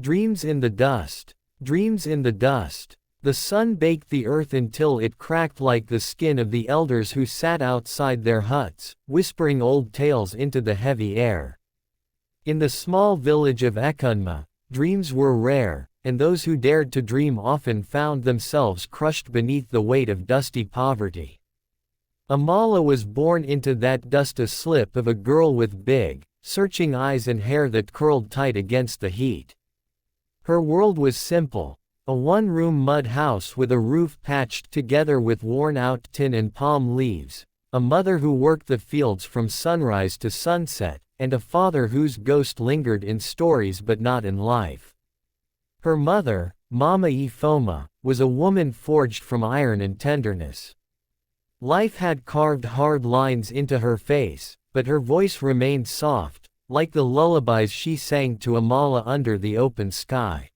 Dreams in the dust. Dreams in the dust. The sun baked the earth until it cracked like the skin of the elders who sat outside their huts, whispering old tales into the heavy air. In the small village of Ekunma, dreams were rare, and those who dared to dream often found themselves crushed beneath the weight of dusty poverty. Amala was born into that dust, a slip of a girl with big, searching eyes and hair that curled tight against the heat. Her world was simple. A one-room mud house with a roof patched together with worn-out tin and palm leaves, a mother who worked the fields from sunrise to sunset, and a father whose ghost lingered in stories but not in life. Her mother, Mama Ifoma, was a woman forged from iron and tenderness. Life had carved hard lines into her face, but her voice remained soft, like the lullabies she sang to Amala under the open sky.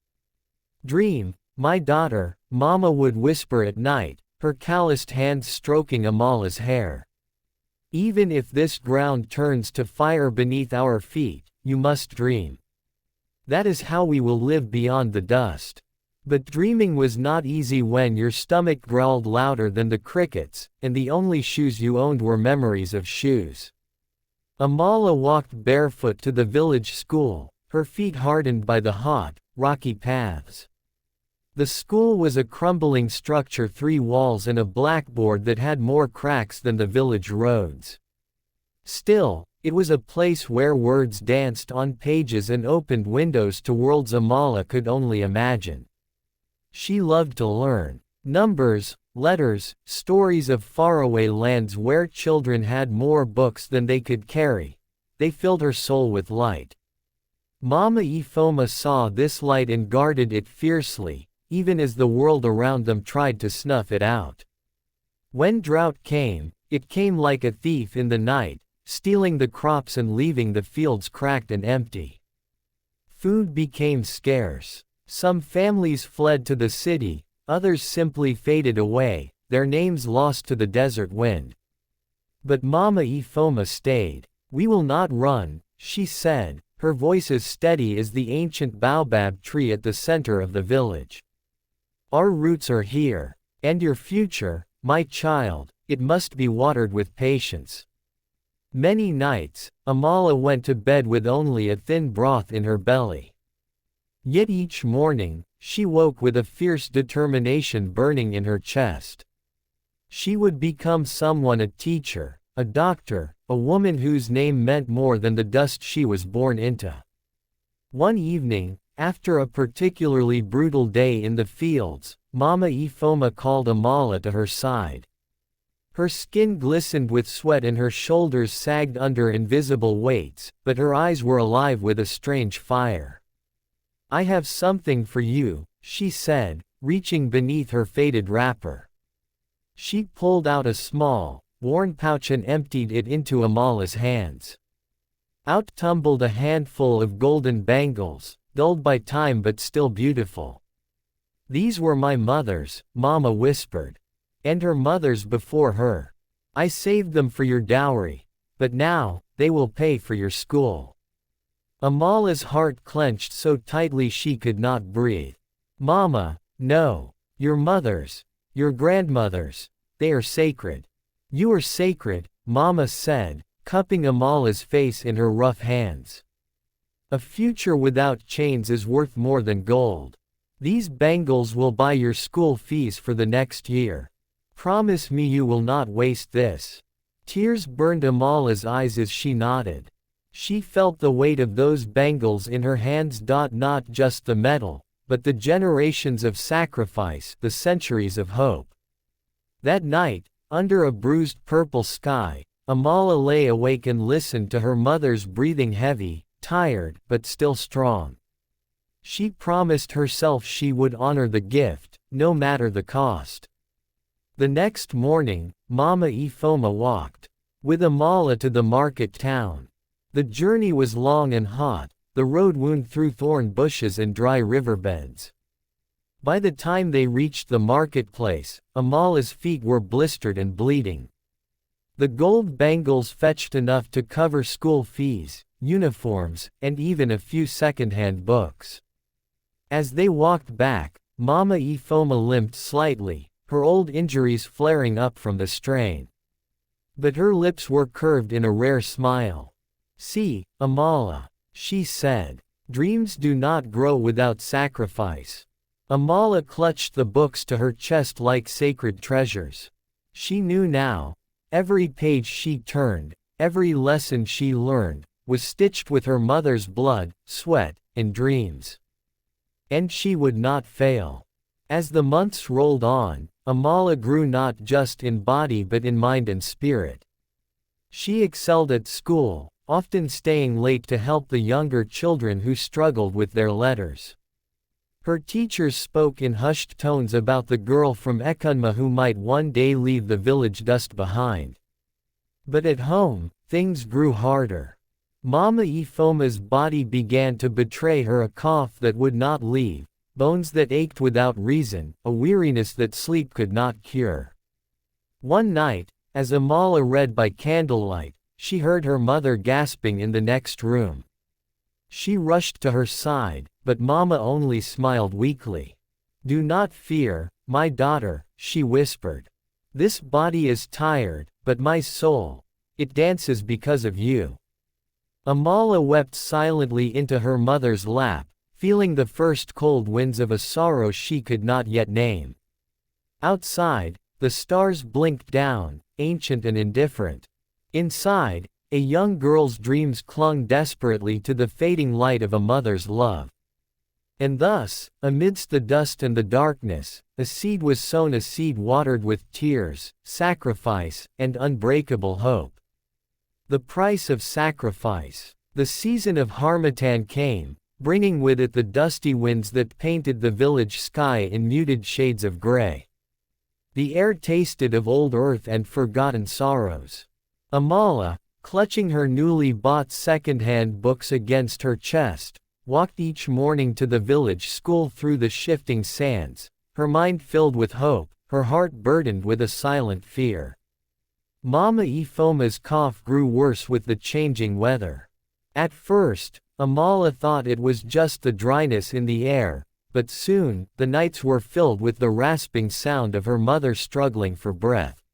"Dream, my daughter," Mama would whisper at night, her calloused hands stroking Amala's hair. "Even if this ground turns to fire beneath our feet, you must dream. That is how we will live beyond the dust." But dreaming was not easy when your stomach growled louder than the crickets, and the only shoes you owned were memories of shoes. Amala walked barefoot to the village school, her feet hardened by the hot, rocky paths. The school was a crumbling structure, 3 walls and a blackboard that had more cracks than the village roads. Still, it was a place where words danced on pages and opened windows to worlds Amala could only imagine. She loved to learn. Numbers, letters, stories of faraway lands where children had more books than they could carry. They filled her soul with light. Mama Ifoma saw this light and guarded it fiercely, even as the world around them tried to snuff it out. When drought came, it came like a thief in the night, stealing the crops and leaving the fields cracked and empty. Food became scarce. Some families fled to the city, others simply faded away, their names lost to the desert wind. But Mama Ifoma stayed. "We will not run," she said, her voice as steady as the ancient baobab tree at the center of the village. "Our roots are here. And your future, my child, it must be watered with patience." Many nights, Amala went to bed with only a thin broth in her belly. Yet each morning, she woke with a fierce determination burning in her chest. She would become someone, a teacher, a doctor, a woman whose name meant more than the dust she was born into. One evening, after a particularly brutal day in the fields, Mama Ifoma called Amala to her side. Her skin glistened with sweat and her shoulders sagged under invisible weights, but her eyes were alive with a strange fire. "I have something for you," she said, reaching beneath her faded wrapper. She pulled out a small, worn pouch and emptied it into Amala's hands. Out tumbled a handful of golden bangles, dulled by time but still beautiful. "These were my mother's," Mama whispered. "And her mother's before her. I saved them for your dowry. But now, they will pay for your school." Amala's heart clenched so tightly she could not breathe. "Mama, no. Your mother's, your grandmother's, they are sacred." "You are sacred," Mama said, cupping Amala's face in her rough hands. "A future without chains is worth more than gold. These bangles will buy your school fees for the next year. Promise me you will not waste this." Tears burned Amala's eyes as she nodded. She felt the weight of those bangles in her hands, not just the metal, but the generations of sacrifice, the centuries of hope. That night, under a bruised purple sky, Amala lay awake and listened to her mother's breathing, heavy, tired, but still strong. She promised herself she would honor the gift, no matter the cost. The next morning, Mama Ifoma walked with Amala to the market town. The journey was long and hot, the road wound through thorn bushes and dry riverbeds. By the time they reached the marketplace, Amala's feet were blistered and bleeding. The gold bangles fetched enough to cover school fees, uniforms, and even a few second-hand books. As they walked back, Mama Ifoma limped slightly, her old injuries flaring up from the strain. But her lips were curved in a rare smile. "See, Amala," she said. "Dreams do not grow without sacrifice." Amala clutched the books to her chest like sacred treasures. She knew now. Every page she turned, every lesson she learned, was stitched with her mother's blood, sweat, and dreams. And she would not fail. As the months rolled on, Amala grew not just in body but in mind and spirit. She excelled at school, often staying late to help the younger children who struggled with their letters. Her teachers spoke in hushed tones about the girl from Ekunma who might one day leave the village dust behind. But at home, things grew harder. Mama Ifoma's body began to betray her, a cough that would not leave, bones that ached without reason, a weariness that sleep could not cure. One night, as Amala read by candlelight, she heard her mother gasping in the next room. She rushed to her side, but Mama only smiled weakly. "Do not fear, my daughter," she whispered. "This body is tired, but my soul, it dances because of you." Amala wept silently into her mother's lap, feeling the first cold winds of a sorrow she could not yet name. Outside, the stars blinked down, ancient and indifferent. Inside, a young girl's dreams clung desperately to the fading light of a mother's love. And thus, amidst the dust and the darkness, a seed was sown, a seed watered with tears, sacrifice, and unbreakable hope. The price of sacrifice. The season of harmattan came, bringing with it the dusty winds that painted the village sky in muted shades of gray. The air tasted of old earth and forgotten sorrows. Amala, clutching her newly bought second-hand books against her chest, walked each morning to the village school through the shifting sands, her mind filled with hope, her heart burdened with a silent fear. Mama Ifoma's cough grew worse with the changing weather. At first, Amala thought it was just the dryness in the air, but soon, the nights were filled with the rasping sound of her mother struggling for breath.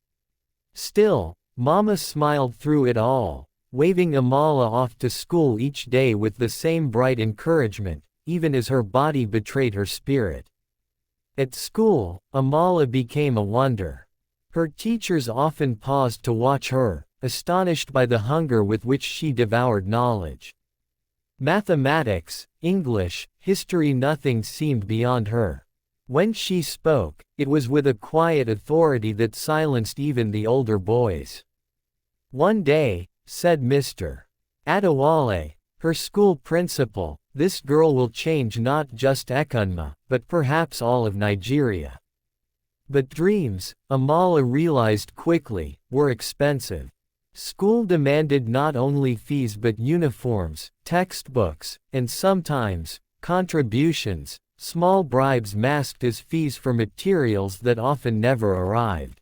Still, Mama smiled through it all, waving Amala off to school each day with the same bright encouragement, even as her body betrayed her spirit. At school, Amala became a wonder. Her teachers often paused to watch her, astonished by the hunger with which she devoured knowledge. Mathematics, English, history, nothing seemed beyond her. When she spoke, it was with a quiet authority that silenced even the older boys. "One day," said Mr. Adewale, her school principal, "this girl will change not just Ekunma, but perhaps all of Nigeria." But dreams, Amala realized quickly, were expensive. School demanded not only fees but uniforms, textbooks, and sometimes, contributions, small bribes masked as fees for materials that often never arrived.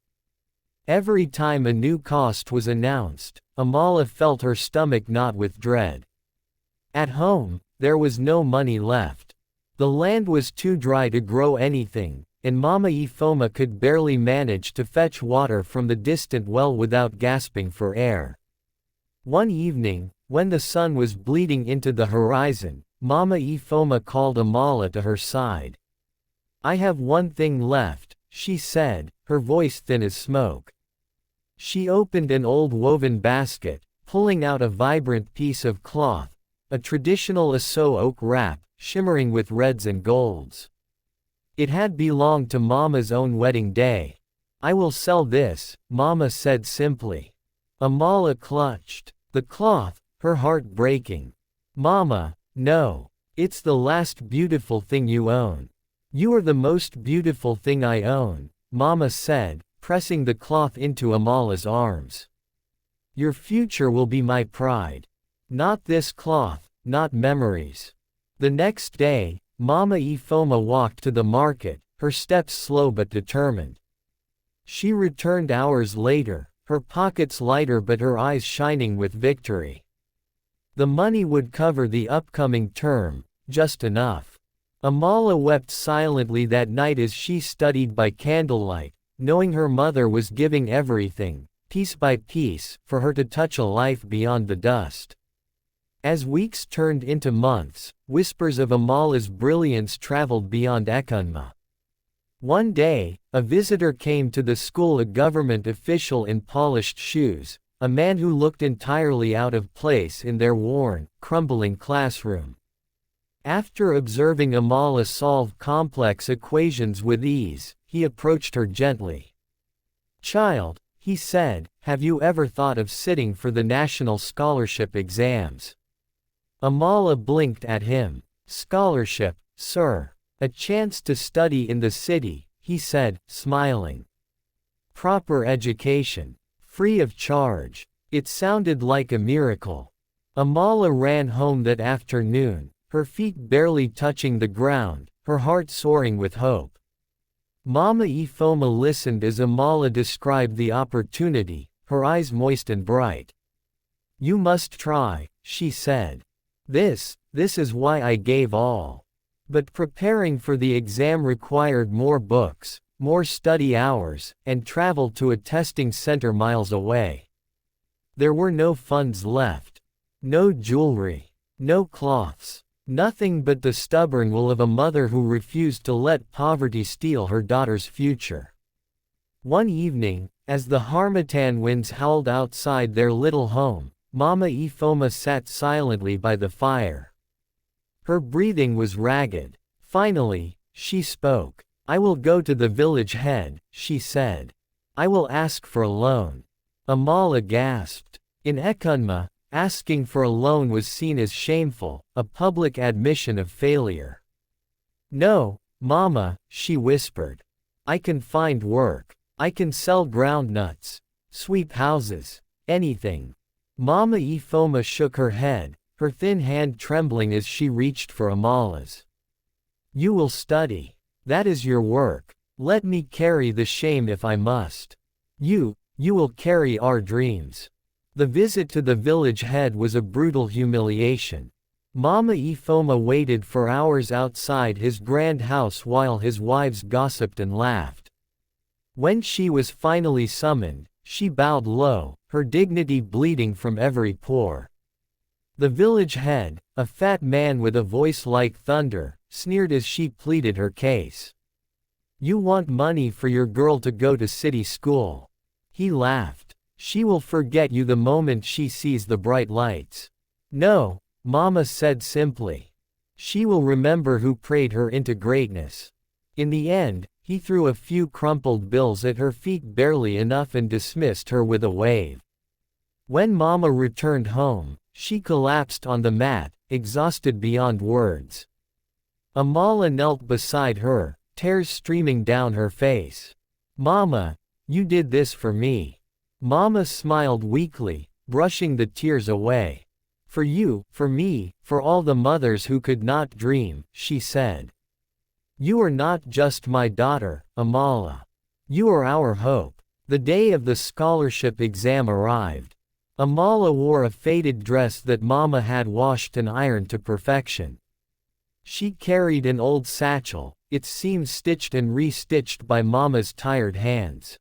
Every time a new cost was announced, Amala felt her stomach knot with dread. At home, there was no money left. The land was too dry to grow anything, and Mama Ifoma could barely manage to fetch water from the distant well without gasping for air. One evening, when the sun was bleeding into the horizon, Mama Ifoma called Amala to her side. "I have one thing left," she said, her voice thin as smoke. She opened an old woven basket, pulling out a vibrant piece of cloth, a traditional Aso oak wrap, shimmering with reds and golds. It had belonged to Mama's own wedding day. "I will sell this," Mama said simply. Amala clutched the cloth, her heart breaking. "Mama, no. It's the last beautiful thing you own." "You are the most beautiful thing I own," Mama said, pressing the cloth into Amala's arms. "Your future will be my pride. Not this cloth, not memories." The next day, Mama Ifoma walked to the market, her steps slow but determined. She returned hours later, her pockets lighter but her eyes shining with victory. The money would cover the upcoming term, just enough. Amala wept silently that night as she studied by candlelight, knowing her mother was giving everything, piece by piece, for her to touch a life beyond the dust. As weeks turned into months, whispers of Amala's brilliance traveled beyond Ekunma. One day, a visitor came to the school, a government official in polished shoes, a man who looked entirely out of place in their worn, crumbling classroom. After observing Amala solve complex equations with ease, he approached her gently. "Child," he said, "have you ever thought of sitting for the national scholarship exams?" Amala blinked at him. "Scholarship, sir. A chance to study in the city," he said, smiling. "Proper education. Free of charge." It sounded like a miracle. Amala ran home that afternoon, her feet barely touching the ground, her heart soaring with hope. Mama Ifoma listened as Amala described the opportunity, her eyes moist and bright. "You must try," she said. This is why I gave all." But preparing for the exam required more books, more study hours, and travel to a testing center miles away. There were no funds left. No jewelry. No cloths. Nothing but the stubborn will of a mother who refused to let poverty steal her daughter's future. One evening, as the harmattan winds howled outside their little home, Mama Ifoma sat silently by the fire. Her breathing was ragged. Finally, she spoke. "I will go to the village head," she said. "I will ask for a loan." Amala gasped. In Ekunma, asking for a loan was seen as shameful, a public admission of failure. "No, Mama," she whispered. "I can find work. I can sell groundnuts, sweep houses, anything." Mama Ifoma shook her head, her thin hand trembling as she reached for Amala's. "You will study. That is your work. Let me carry the shame if I must. You will carry our dreams." The visit to the village head was a brutal humiliation. Mama Ifoma waited for hours outside his grand house while his wives gossiped and laughed. When she was finally summoned, she bowed low, her dignity bleeding from every pore. The village head, a fat man with a voice like thunder, sneered as she pleaded her case. "You want money for your girl to go to city school." He laughed. "She will forget you the moment she sees the bright lights." "No," Mama said simply. "She will remember who prayed her into greatness." In the end, he threw a few crumpled bills at her feet, barely enough, and dismissed her with a wave. When Mama returned home, she collapsed on the mat, exhausted beyond words. Amala knelt beside her, tears streaming down her face. "Mama, you did this for me." Mama smiled weakly, brushing the tears away. "For you, for me, for all the mothers who could not dream," she said. "You are not just my daughter, Amala. You are our hope." The day of the scholarship exam arrived. Amala wore a faded dress that Mama had washed and ironed to perfection. She carried an old satchel, its seams stitched and re-stitched by Mama's tired hands.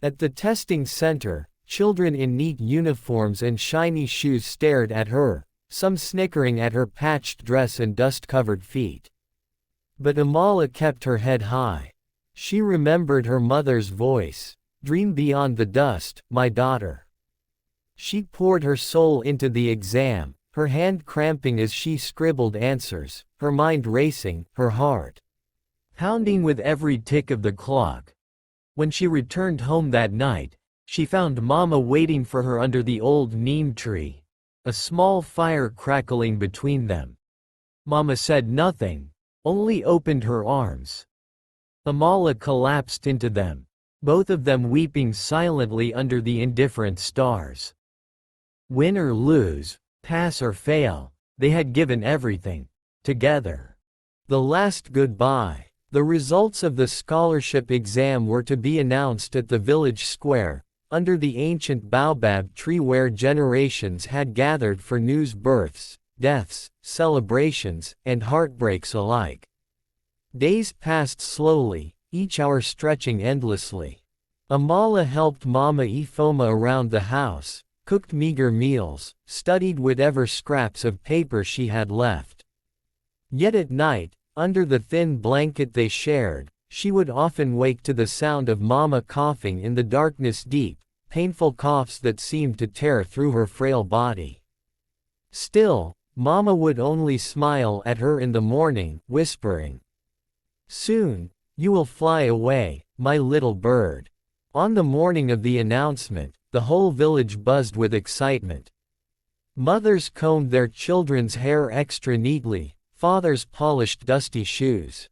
At the testing center, children in neat uniforms and shiny shoes stared at her, some snickering at her patched dress and dust-covered feet. But Amala kept her head high. She remembered her mother's voice. "Dream beyond the dust, my daughter." She poured her soul into the exam, her hand cramping as she scribbled answers, her mind racing, her heart pounding with every tick of the clock. When she returned home that night, she found Mama waiting for her under the old neem tree, a small fire crackling between them. Mama said nothing, only opened her arms. Amala collapsed into them, both of them weeping silently under the indifferent stars. Win or lose, pass or fail, they had given everything, together. The last goodbye. The results of the scholarship exam were to be announced at the village square, under the ancient baobab tree where generations had gathered for news births, deaths, celebrations, and heartbreaks alike. Days passed slowly, each hour stretching endlessly. Amala helped Mama Ifoma around the house, cooked meager meals, studied whatever scraps of paper she had left. Yet at night, under the thin blanket they shared, she would often wake to the sound of Mama coughing in the darkness, deep, painful coughs that seemed to tear through her frail body. Still, Mama would only smile at her in the morning, whispering, "Soon, you will fly away, my little bird." On the morning of the announcement, the whole village buzzed with excitement. Mothers combed their children's hair extra neatly, fathers polished dusty shoes.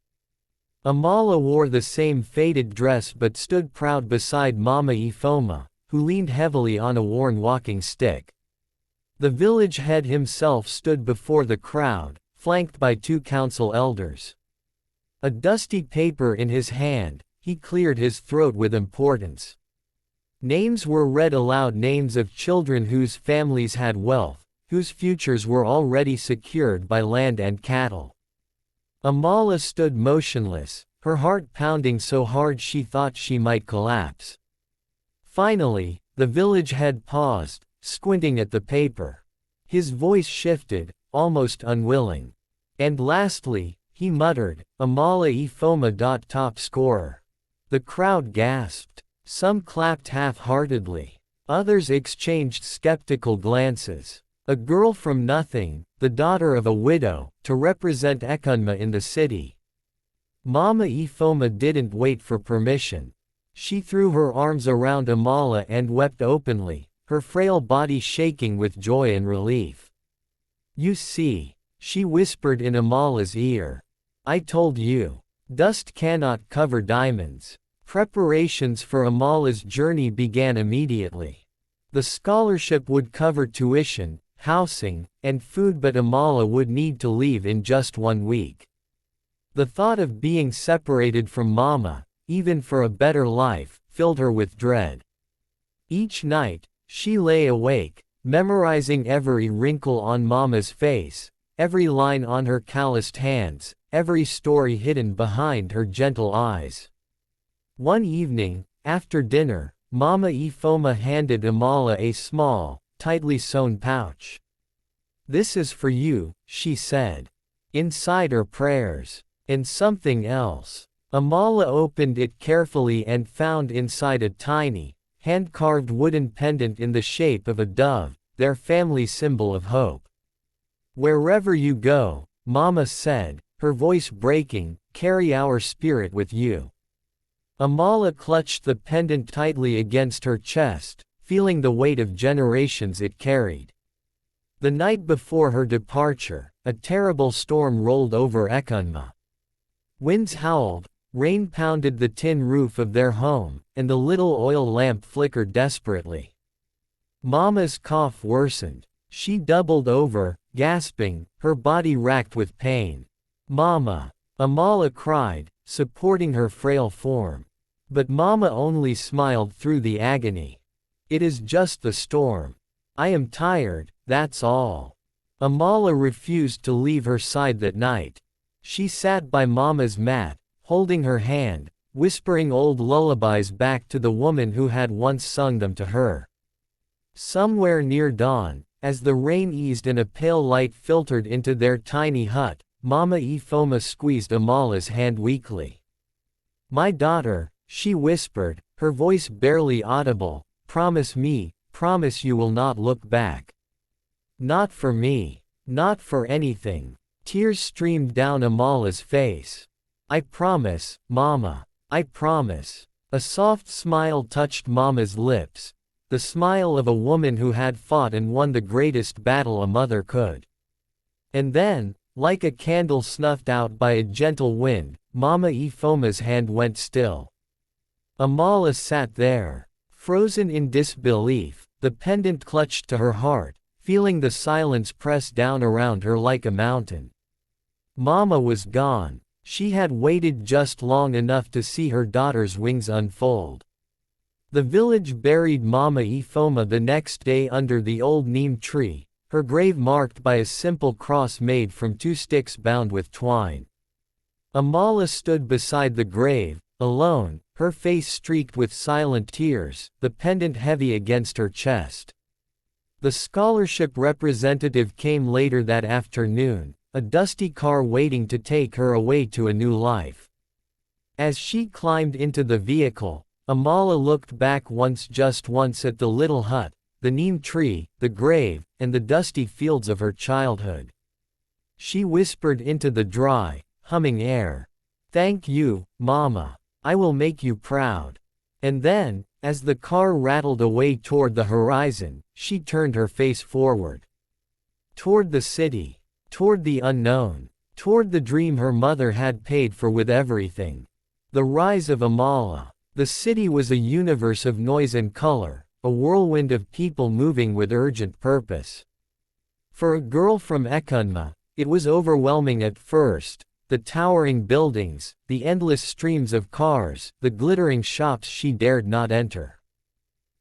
Amala wore the same faded dress but stood proud beside Mama Ifoma, who leaned heavily on a worn walking stick. The village head himself stood before the crowd, flanked by 2 council elders. A dusty paper in his hand, he cleared his throat with importance. Names were read aloud, names of children whose families had wealth, whose futures were already secured by land and cattle. Amala stood motionless, her heart pounding so hard she thought she might collapse. Finally, the village head paused, squinting at the paper. His voice shifted, almost unwilling. And lastly, he muttered, "Amala Ifoma. Top scorer." The crowd gasped. Some clapped half-heartedly. Others exchanged skeptical glances. A girl from nothing, the daughter of a widow, to represent Ekunma in the city. Mama Ifoma didn't wait for permission. She threw her arms around Amala and wept openly, her frail body shaking with joy and relief. "You see," she whispered in Amala's ear. "I told you. Dust cannot cover diamonds." Preparations for Amala's journey began immediately. The scholarship would cover tuition, housing, and food, but Amala would need to leave in just 1 week. The thought of being separated from Mama, even for a better life, filled her with dread. Each night, she lay awake, memorizing every wrinkle on Mama's face, every line on her calloused hands, every story hidden behind her gentle eyes. One evening, after dinner, Mama Ifoma handed Amala a small, tightly sewn pouch. "This is for you," she said. Inside are prayers. And something else. Amala opened it carefully and found inside a tiny, hand-carved wooden pendant in the shape of a dove, their family symbol of hope. "Wherever you go," Mama said, her voice breaking, "carry our spirit with you." Amala clutched the pendant tightly against her chest, feeling the weight of generations it carried. The night before her departure, a terrible storm rolled over Ekunma. Winds howled, rain pounded the tin roof of their home, and the little oil lamp flickered desperately. Mama's cough worsened. She doubled over, gasping, her body racked with pain. "Mama!" Amala cried, supporting her frail form. But Mama only smiled through the agony. "It is just the storm. I am tired, that's all." Amala refused to leave her side that night. She sat by Mama's mat, holding her hand, whispering old lullabies back to the woman who had once sung them to her. Somewhere near dawn, as the rain eased and a pale light filtered into their tiny hut, Mama Ifoma squeezed Amala's hand weakly. "My daughter," she whispered, her voice barely audible, "promise me, promise you will not look back. Not for me. Not for anything." Tears streamed down Amala's face. "I promise, Mama. I promise." A soft smile touched Mama's lips, the smile of a woman who had fought and won the greatest battle a mother could. And then, like a candle snuffed out by a gentle wind, Mama Ifoma's hand went still. Amala sat there, frozen in disbelief, the pendant clutched to her heart, feeling the silence press down around her like a mountain. Mama was gone. She had waited just long enough to see her daughter's wings unfold. The village buried Mama Ifoma the next day under the old neem tree, her grave marked by a simple cross made from 2 sticks bound with twine. Amala stood beside the grave, alone, her face streaked with silent tears, the pendant heavy against her chest. The scholarship representative came later that afternoon, a dusty car waiting to take her away to a new life. As she climbed into the vehicle, Amala looked back just once at the little hut, the neem tree, the grave, and the dusty fields of her childhood. She whispered into the dry, humming air, "Thank you, Mama. I will make you proud." And then, as the car rattled away toward the horizon, she turned her face forward. Toward the city. Toward the unknown. Toward the dream her mother had paid for with everything. The rise of Amala. The city was a universe of noise and color, a whirlwind of people moving with urgent purpose. For a girl from Ekunma, it was overwhelming at first. The towering buildings, the endless streams of cars, the glittering shops she dared not enter.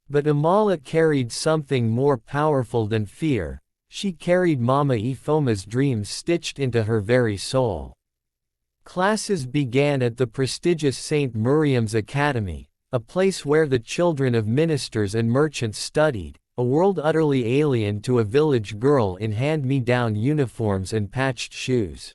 But Amala carried something more powerful than fear. She carried Mama Ifoma's dreams stitched into her very soul. Classes began at the prestigious St. Miriam's Academy, a place where the children of ministers and merchants studied, a world utterly alien to a village girl in hand-me-down uniforms and patched shoes.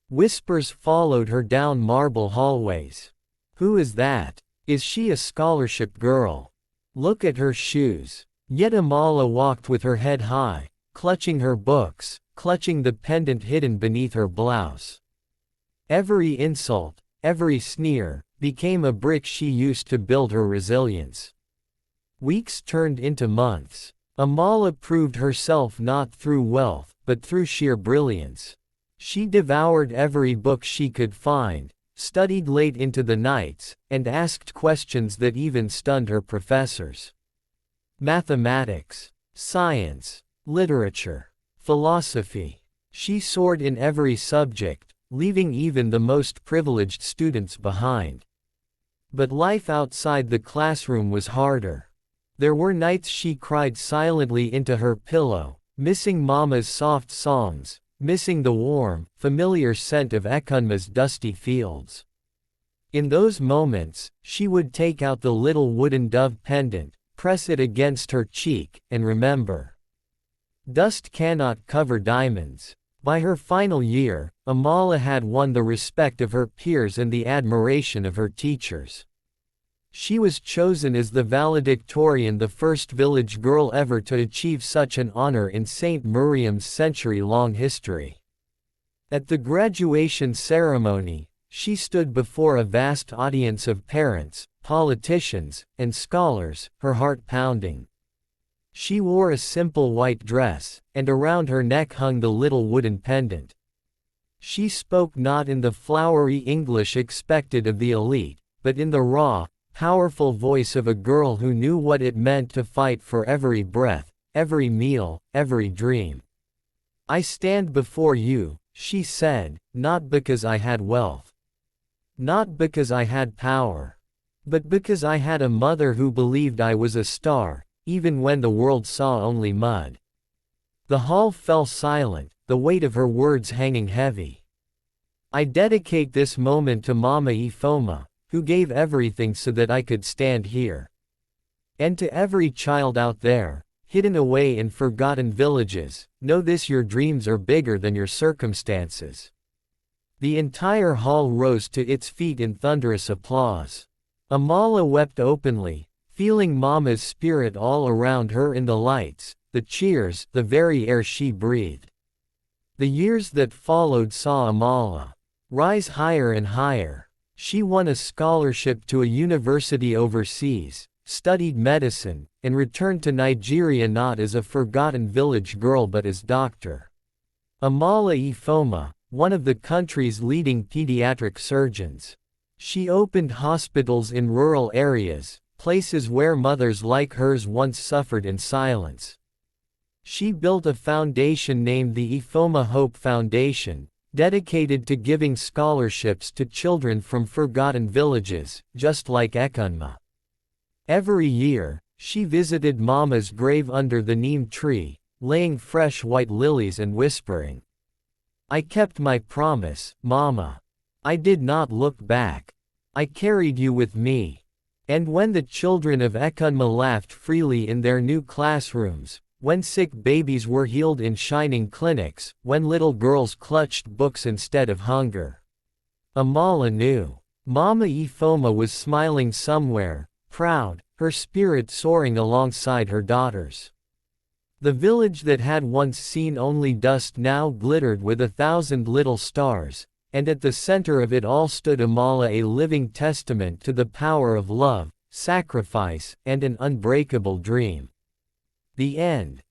Whispers followed her down marble hallways. "Who is that? Is she a scholarship girl? Look at her shoes." Yet Amala walked with her head high, clutching her books, clutching the pendant hidden beneath her blouse. Every insult, every sneer, became a brick she used to build her resilience. Weeks turned into months. Amala proved herself not through wealth, but through sheer brilliance. She devoured every book she could find, studied late into the nights, and asked questions that even stunned her professors. Mathematics, science, literature, philosophy. She soared in every subject, leaving even the most privileged students behind. But life outside the classroom was harder. There were nights she cried silently into her pillow, missing Mama's soft songs, missing the warm, familiar scent of Ekunma's dusty fields. In those moments, she would take out the little wooden dove pendant, press it against her cheek, and remember. Dust cannot cover diamonds. By her final year, Amala had won the respect of her peers and the admiration of her teachers. She was chosen as the valedictorian, the first village girl ever to achieve such an honor in St. Miriam's century-long history. At the graduation ceremony, she stood before a vast audience of parents, politicians, and scholars, her heart pounding. She wore a simple white dress, and around her neck hung the little wooden pendant. She spoke not in the flowery English expected of the elite, but in the raw, powerful voice of a girl who knew what it meant to fight for every breath, every meal, every dream. "I stand before you," she said, "not because I had wealth. Not because I had power. But because I had a mother who believed I was a star, even when the world saw only mud." The hall fell silent, the weight of her words hanging heavy. "I dedicate this moment to Mama Ifoma, who gave everything so that I could stand here. And to every child out there, hidden away in forgotten villages, know this: your dreams are bigger than your circumstances." The entire hall rose to its feet in thunderous applause. Amala wept openly, feeling Mama's spirit all around her in the lights, the cheers, the very air she breathed. The years that followed saw Amala rise higher and higher. She won a scholarship to a university overseas, studied medicine, and returned to Nigeria not as a forgotten village girl but as Dr. Amala Ifoma, one of the country's leading pediatric surgeons. She opened hospitals in rural areas, places where mothers like hers once suffered in silence. She built a foundation named the Ifoma Hope Foundation, dedicated to giving scholarships to children from forgotten villages, just like Ekunma. Every year, she visited Mama's grave under the neem tree, laying fresh white lilies and whispering, "I kept my promise, Mama. I did not look back. I carried you with me." And when the children of Ekunma laughed freely in their new classrooms, when sick babies were healed in shining clinics, when little girls clutched books instead of hunger, Amala knew. Mama Ifoma was smiling somewhere, proud, her spirit soaring alongside her daughters. The village that had once seen only dust now glittered with 1,000 little stars, and at the center of it all stood Amala, a living testament to the power of love, sacrifice, and an unbreakable dream. The end.